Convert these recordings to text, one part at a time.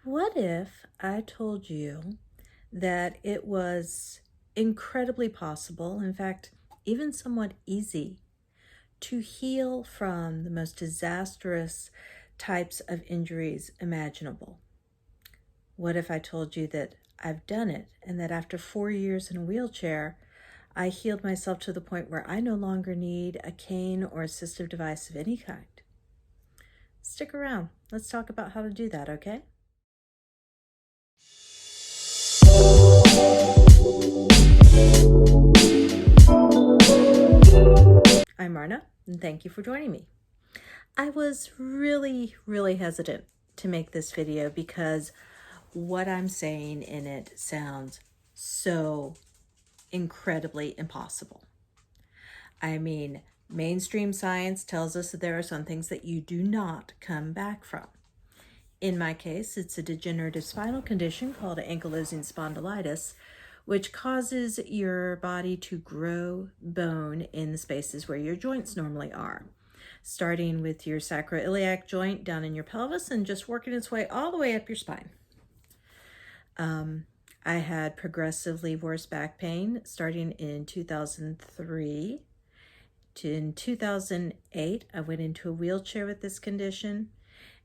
What if I told you that it was incredibly possible, in fact, even somewhat easy, to heal from the most disastrous types of injuries imaginable? What if I told you that I've done it and that after 4 years in a wheelchair, I healed myself to the point where I no longer need a cane or assistive device of any kind? Stick around. Let's talk about how to do that, okay? I'm Marna, and thank you for joining me. I was really hesitant to make this video because what I'm saying in it sounds so incredibly impossible. I mean, mainstream science tells us that there are some things that you do not come back from. In my case, it's a degenerative spinal condition called ankylosing spondylitis, which causes your body to grow bone in the spaces where your joints normally are, starting with your sacroiliac joint down in your pelvis and just working its way all the way up your spine. I had progressively worse back pain starting in 2003. In 2008, I went into a wheelchair with this condition.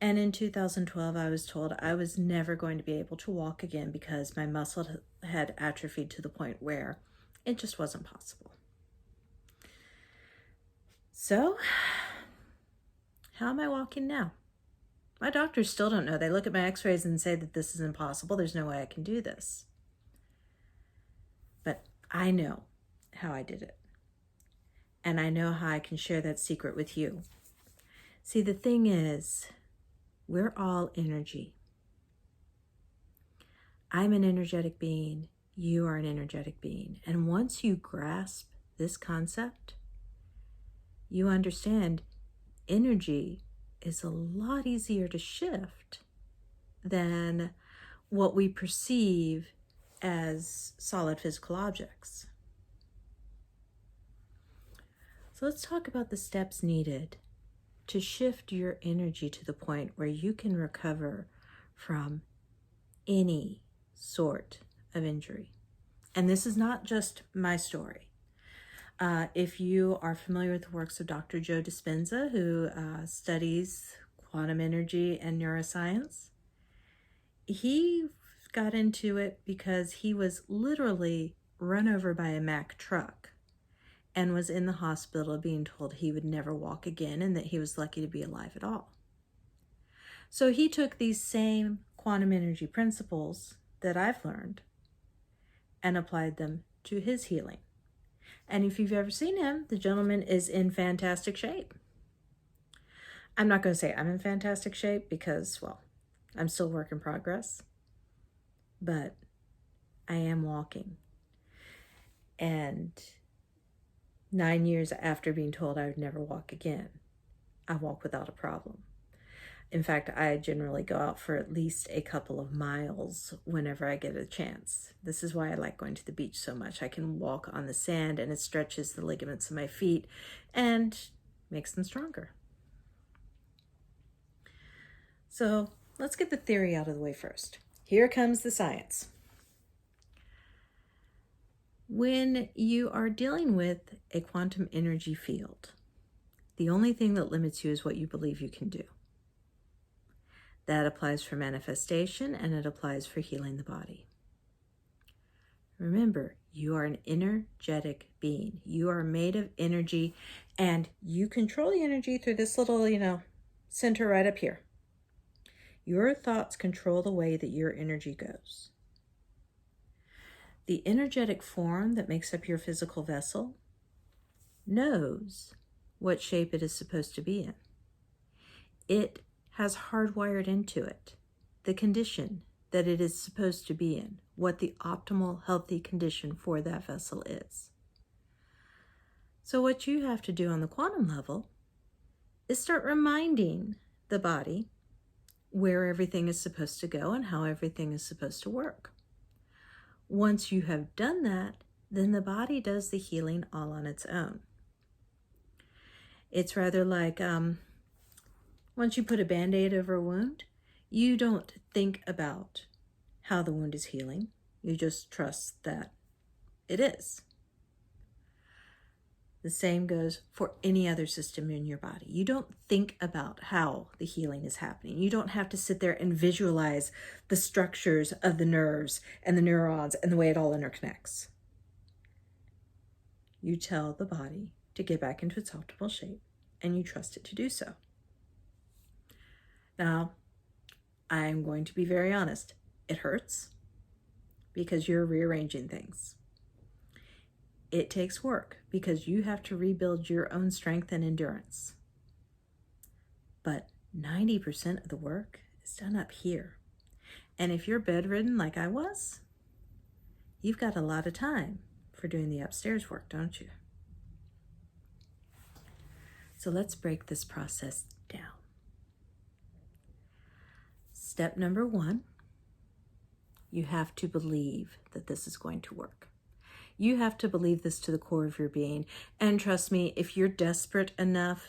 And in 2012, I was told I was never going to be able to walk again because my muscle had atrophied to the point where it just wasn't possible. So, how am I walking now? My doctors still don't know. They look at my x-rays and say that this is impossible. There's no way I can do this. But I know how I did it. And I know how I can share that secret with you. See, the thing is, we're all energy. I'm an energetic being. You are an energetic being. And once you grasp this concept, you understand energy is a lot easier to shift than what we perceive as solid physical objects. So let's talk about the steps needed to shift your energy to the point where you can recover from any sort of injury. And this is not just my story. If you are familiar with the works of Dr. Joe Dispenza, who studies quantum energy and neuroscience, he got into it because he was literally run over by a Mack truck and was in the hospital being told he would never walk again and that he was lucky to be alive at all. So he took these same quantum energy principles that I've learned and applied them to his healing. And if you've ever seen him, the gentleman is in fantastic shape. I'm not going to say I'm in fantastic shape because, well, I'm still work in progress. But I am walking. And 9 years after being told I would never walk again, I walk without a problem. In fact, I generally go out for at least a couple of miles whenever I get a chance. This is why I like going to the beach so much. I can walk on the sand and it stretches the ligaments of my feet and makes them stronger. So let's get the theory out of the way first. Here comes the science. When you are dealing with a quantum energy field, the only thing that limits you is what you believe you can do. That applies for manifestation and it applies for healing the body. Remember, you are an energetic being. You are made of energy and you control the energy through this little, center right up here. Your thoughts control the way that your energy goes. The energetic form that makes up your physical vessel knows what shape it is supposed to be in. It has hardwired into it the condition that it is supposed to be in, what the optimal healthy condition for that vessel is. So what you have to do on the quantum level is start reminding the body where everything is supposed to go and how everything is supposed to work. Once you have done that, then the body does the healing all on its own. It's rather like once you put a Band-Aid over a wound, You don't think about how the wound is healing. You just trust that it is. The same goes for any other system in your body. You don't think about how the healing is happening. You don't have to sit there and visualize the structures of the nerves and the neurons and the way it all interconnects. You tell the body to get back into its optimal shape, and you trust it to do so. Now, I'm going to be very honest. It hurts because you're rearranging things. It takes work because you have to rebuild your own strength and endurance. But 90% of the work is done up here. And if you're bedridden like I was, you've got a lot of time for doing the upstairs work, don't you? So let's break this process down. Step number 1, you have to believe that this is going to work. You have to believe this to the core of your being. And trust me, if you're desperate enough,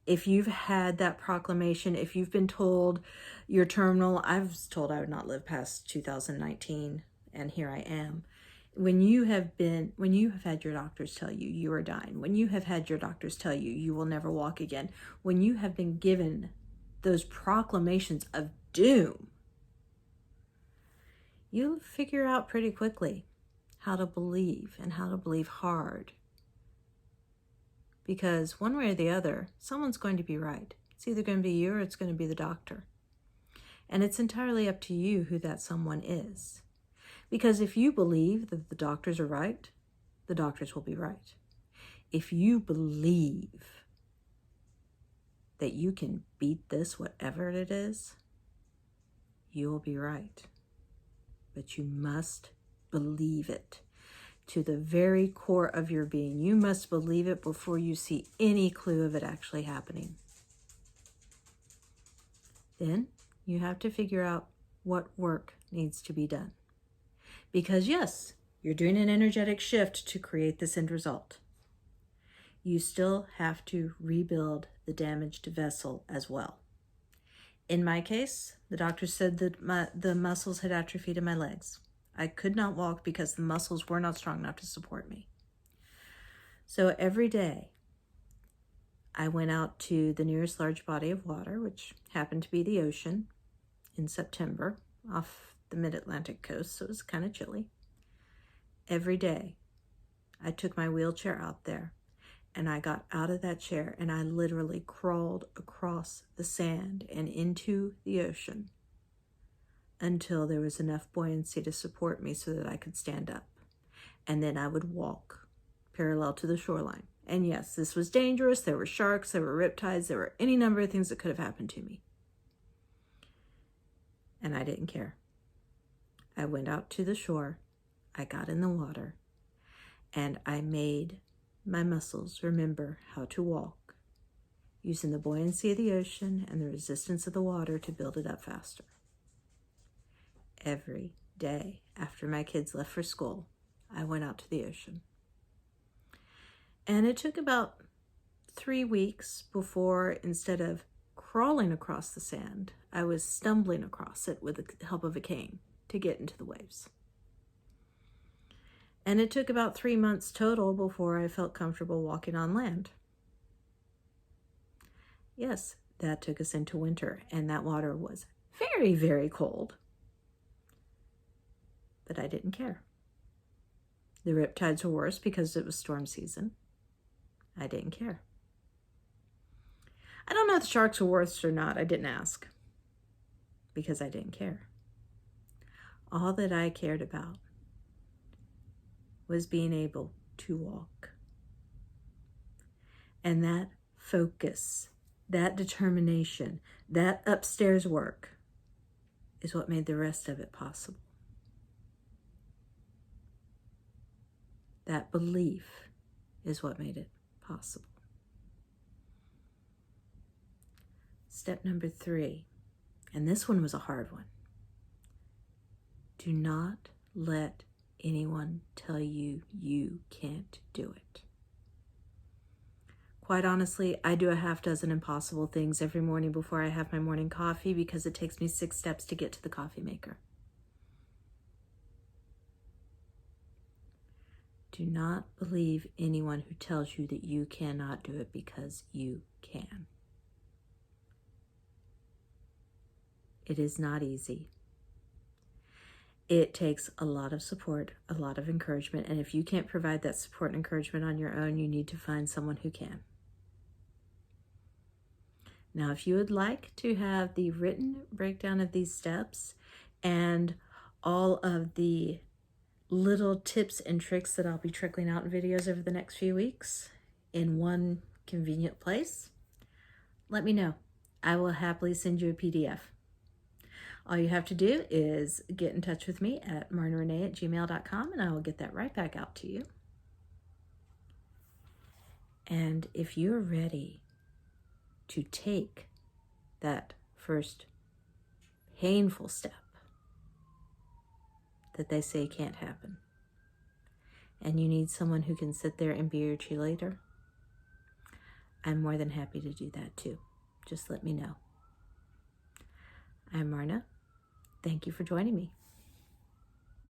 if you've had that proclamation, if you've been told you're terminal, I was told I would not live past 2019, and here I am. When you have had your doctors tell you you are dying, when you have had your doctors tell you you will never walk again, when you have been given those proclamations of doom, you'll figure out pretty quickly how to believe and how to believe hard. Because one way or the other, someone's going to be right. It's either going to be you or it's going to be the doctor. And it's entirely up to you who that someone is. Because if you believe that the doctors are right, the doctors will be right. If you believe that you can beat this, whatever it is, you will be right. But you must believe it to the very core of your being. You must believe it before you see any clue of it actually happening. Then you have to figure out what work needs to be done. Because yes, you're doing an energetic shift to create this end result. You still have to rebuild the damaged vessel as well. In my case, the doctor said that the muscles had atrophied in my legs. I could not walk because the muscles were not strong enough to support me. So every day, I went out to the nearest large body of water, which happened to be the ocean, in September, off the mid-Atlantic coast, so it was kind of chilly. Every day, I took my wheelchair out there, and I got out of that chair, and I literally crawled across the sand and into the ocean until there was enough buoyancy to support me so that I could stand up. And then I would walk parallel to the shoreline. And yes, this was dangerous. There were sharks, there were riptides, there were any number of things that could have happened to me. And I didn't care. I went out to the shore, I got in the water, and I made my muscles remember how to walk, using the buoyancy of the ocean and the resistance of the water to build it up faster. Every day after my kids left for school, I went out to the ocean. And it took about 3 weeks before, instead of crawling across the sand, I was stumbling across it with the help of a cane to get into the waves. And it took about 3 months total before I felt comfortable walking on land. Yes, that took us into winter, and that water was very, very cold. But I didn't care. The riptides were worse because it was storm season. I didn't care. I don't know if the sharks were worse or not. I didn't ask because I didn't care. All that I cared about was being able to walk. And that focus, that determination, that upstairs work is what made the rest of it possible. That belief is what made it possible. Step number 3, and this one was a hard one. Do not let anyone tell you you can't do it. Quite honestly, I do a half dozen impossible things every morning before I have my morning coffee because it takes me 6 steps to get to the coffee maker. Do not believe anyone who tells you that you cannot do it, because you can. It is not easy. It takes a lot of support, a lot of encouragement, and if you can't provide that support and encouragement on your own, you need to find someone who can. Now, if you would like to have the written breakdown of these steps and all of the little tips and tricks that I'll be trickling out in videos over the next few weeks in one convenient place, let me know. I will happily send you a PDF. All you have to do is get in touch with me at marnarenee@gmail.com, and I will get that right back out to you. And if you're ready to take that first painful step that they say can't happen, and you need someone who can sit there and be your cheerleader, I'm more than happy to do that too. Just let me know. I'm Marna. Thank you for joining me.